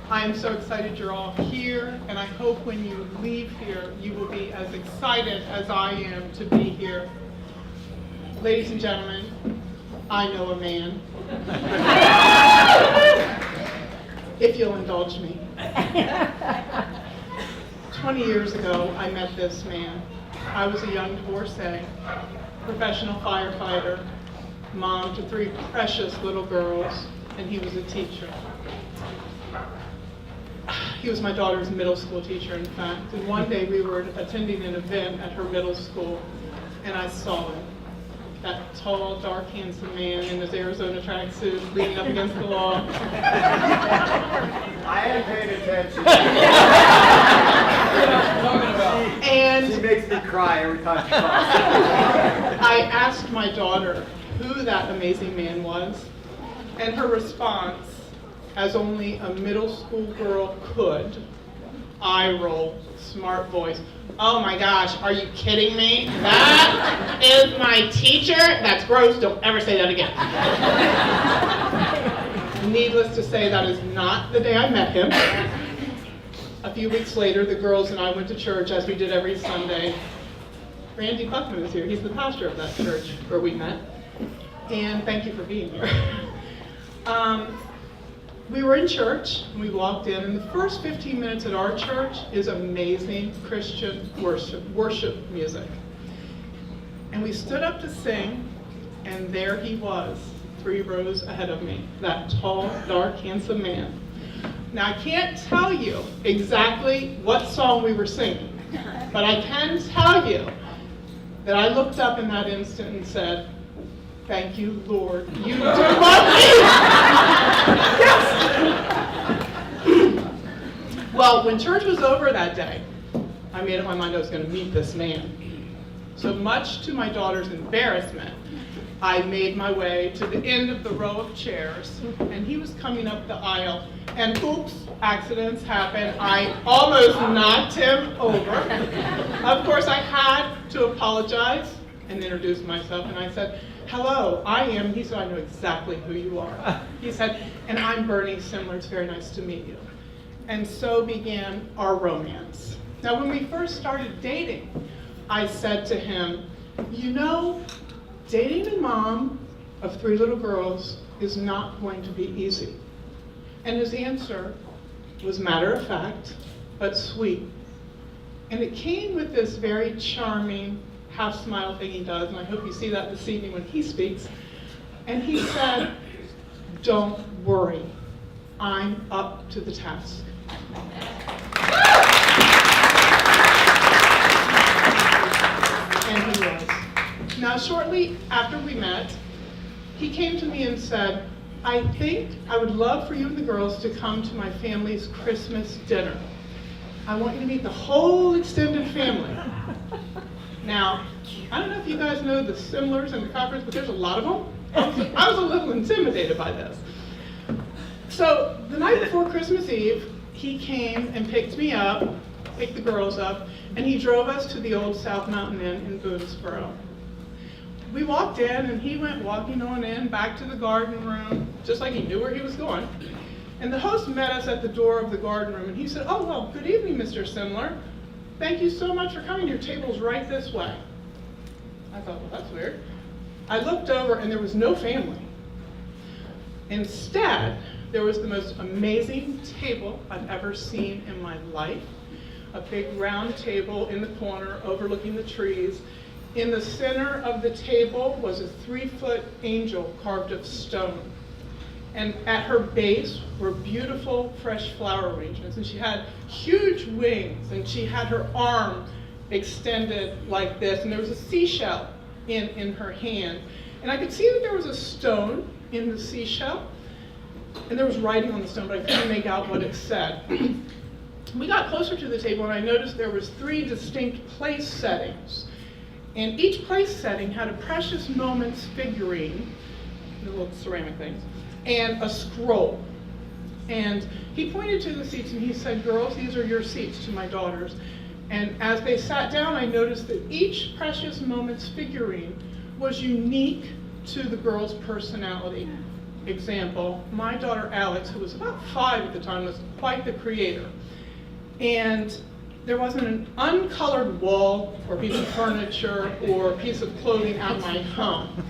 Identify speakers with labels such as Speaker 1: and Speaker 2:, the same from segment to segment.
Speaker 1: I am so excited you're all here, and I hope when you leave here, you will be as excited as I am to be here. Ladies and gentlemen, I know a man. If you'll indulge me. 20 years ago, I met this man. I was a young divorcee, professional firefighter, mom to 3 precious little girls, and he was a teacher. He was my daughter's middle school teacher, in fact. And one day we were attending an event at her middle school, and I saw him. That tall, dark, handsome man in his Arizona tracksuit leaning up against the wall.
Speaker 2: I hadn't paid attention.
Speaker 1: And
Speaker 2: she makes me cry every time she talks.
Speaker 1: I asked my daughter who that amazing man was, and her response, as only a middle school girl could, eye roll, smart voice. Oh my gosh, are you kidding me? That is my teacher? That's gross, don't ever say that again. Needless to say, that is not the day I met him. A few weeks later, the girls and I went to church, as we did every Sunday. Randy Buckman is here, he's the pastor of that church where we met. And thank you for being here. We were in church, and we walked in, and the first 15 minutes at our church is amazing Christian worship music. And we stood up to sing, and there he was, 3 rows ahead of me, that tall, dark, handsome man. Now, I can't tell you exactly what song we were singing, but I can tell you that I looked up in that instant and said, "Thank you, Lord, you do love me." Yes. Well, when church was over that day, I made up my mind I was going to meet this man. So much to my daughter's embarrassment, I made my way to the end of the row of chairs, and he was coming up the aisle, and oops, accidents happen. I almost knocked him over. Of course, I had to apologize and introduce myself, and I said, "Hello, I am," he said, "I know exactly who you are." He said, "And I'm Bernie Semler, it's very nice to meet you." And so began our romance. Now, when we first started dating, I said to him, "You know, dating a mom of 3 little girls is not going to be easy." And his answer was matter of fact, but sweet. And it came with this very charming half smile thing he does, and I hope you see that this evening when he speaks. And he said, "Don't worry, I'm up to the task." And he was. Now, shortly after we met, he came to me and said, "I think I would love for you and the girls to come to my family's Christmas dinner. I want you to meet the whole extended family." Now, I don't know if you guys know the Semlers and the Coppers, but there's a lot of them. I was a little intimidated by this. So the night before Christmas Eve, he came and picked me up, picked the girls up, and he drove us to the old South Mountain Inn in Boonesboro. We walked in, and he went walking on in, back to the garden room, just like he knew where he was going. And the host met us at the door of the garden room, and he said, "Oh, well, good evening, Mr. Semler. Thank you so much for coming. Your table's right this way." I thought, well, that's weird. I looked over, and there was no family. Instead, there was the most amazing table I've ever seen in my life. A big round table in the corner overlooking the trees. In the center of the table was a 3-foot angel carved of stone. And at her base were beautiful fresh flower arrangements. And she had huge wings, and she had her arm extended like this, and there was a seashell in her hand. And I could see that there was a stone in the seashell, and there was writing on the stone, but I couldn't make out what it said. We got closer to the table, and I noticed there was 3 distinct place settings. And each place setting had a Precious Moments figurine, the little ceramic things, and a scroll. And he pointed to the seats and he said, "Girls, these are your seats," to my daughters. And as they sat down, I noticed that each Precious Moments figurine was unique to the girl's personality. example, my daughter Alex, who was about 5 at the time, was quite the creator. And there wasn't an uncolored wall or piece of furniture or piece of clothing out my home.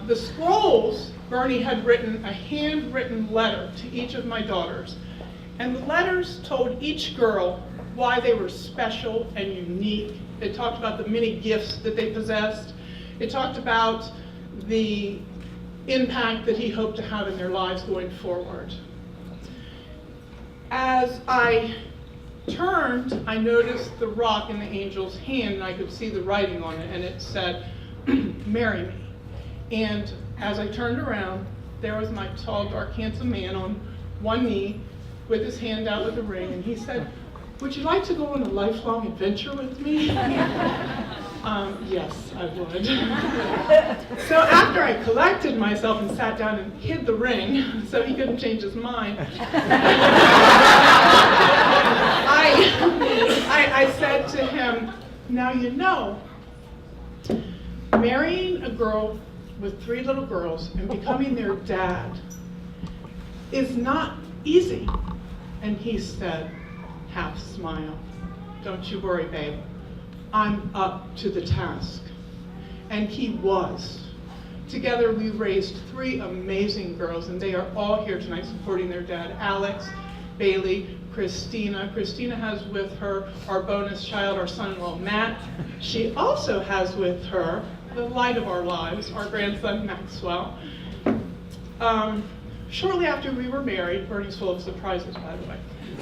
Speaker 1: The scrolls, Bernie had written a handwritten letter to each of my daughters. And the letters told each girl why they were special and unique. It talked about the many gifts that they possessed. It talked about the impact that he hoped to have in their lives going forward. As I turned, I noticed the rock in the angel's hand, and I could see the writing on it, and it said, "Marry me." And as I turned around, there was my tall, dark, handsome man on one knee with his hand out with a ring, and he said, "Would you like to go on a lifelong adventure with me?" Yes, I would. So after I collected myself and sat down and hid the ring so he couldn't change his mind, I said to him, "Now you know, marrying a girl with 3 little girls and becoming their dad is not easy." And he said, half smile, "Don't you worry, babe. I'm up to the task." And he was. Together we raised 3 amazing girls, and they are all here tonight supporting their dad, Alex, Bailey, Christina. Christina has with her our bonus child, our son-in-law, Matt. She also has with her the light of our lives, our grandson, Maxwell. Shortly after we were married, Bernie's full of surprises, by the way.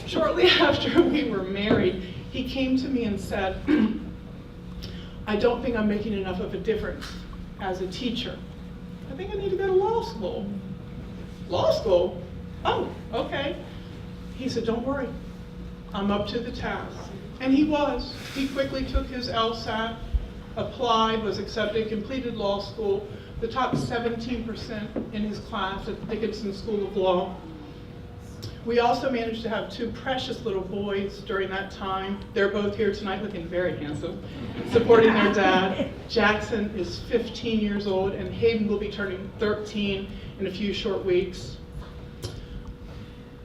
Speaker 1: Shortly after we were married, he came to me and said, "I don't think I'm making enough of a difference as a teacher. I think I need to go to law school." "Law school? Oh, okay." He said, "Don't worry, I'm up to the task." And he was. He quickly took his LSAT, applied, was accepted, completed law school, the top 17% in his class at the Dickinson School of Law. We also managed to have 2 precious little boys during that time. They're both here tonight looking very handsome, supporting their dad. Jackson is 15 years old, and Hayden will be turning 13 in a few short weeks.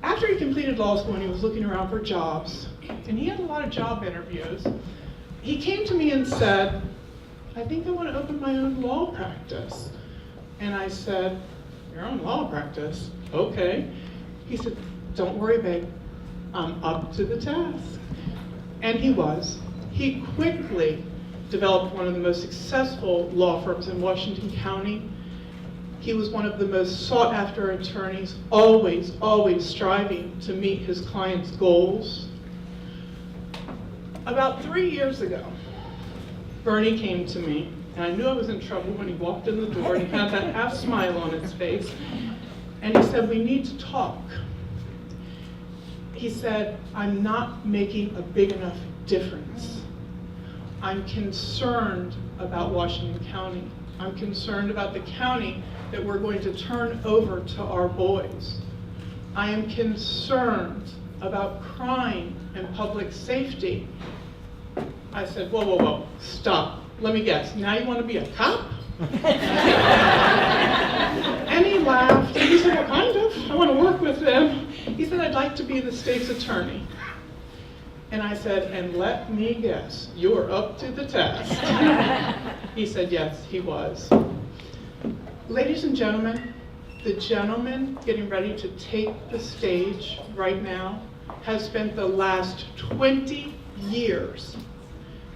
Speaker 1: After he completed law school and he was looking around for jobs, and he had a lot of job interviews, he came to me and said, "I think I want to open my own law practice." And I said, "Your own law practice? Okay." He said, "Don't worry, babe, I'm up to the task." And he was. He quickly developed one of the most successful law firms in Washington County. He was one of the most sought after attorneys, always, always striving to meet his clients' goals. About 3 years ago, Bernie came to me, and I knew I was in trouble when he walked in the door and he had that half smile on his face. And he said, "We need to talk." He said, "I'm not making a big enough difference. I'm concerned about Washington County. I'm concerned about the county that we're going to turn over to our boys. I am concerned about crime and public safety." I said, "Whoa, whoa, whoa, stop. Let me guess, now you want to be a cop?" And he laughed, and he said, "Well, kind of. I want to work with them." He said, "I'd like to be the state's attorney." And I said, "And let me guess, you're up to the task." He said, yes, he was. Ladies and gentlemen, the gentleman getting ready to take the stage right now has spent the last 20 years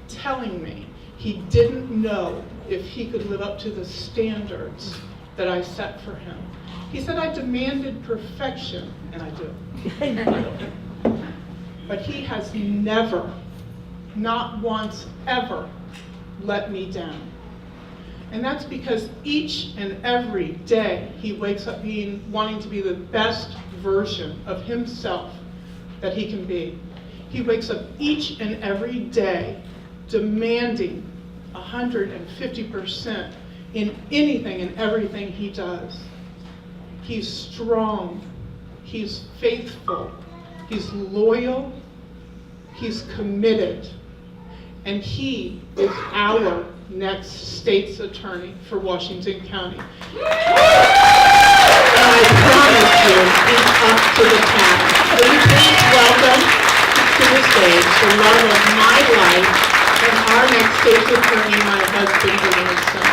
Speaker 1: telling me he didn't know if he could live up to the standards that I set for him. He said I demanded perfection, and I do. But he has never, not once, ever let me down. And that's because each and every day he wakes up wanting to be the best version of himself that he can be. He wakes up each and every day demanding 150% in anything and everything he does. He's strong, he's faithful, he's loyal, he's committed, and he is our next state's attorney for Washington County. and I promise you, he's up to the task. Will you please welcome to the stage the love of my life and our next state's attorney, my husband, William Semler.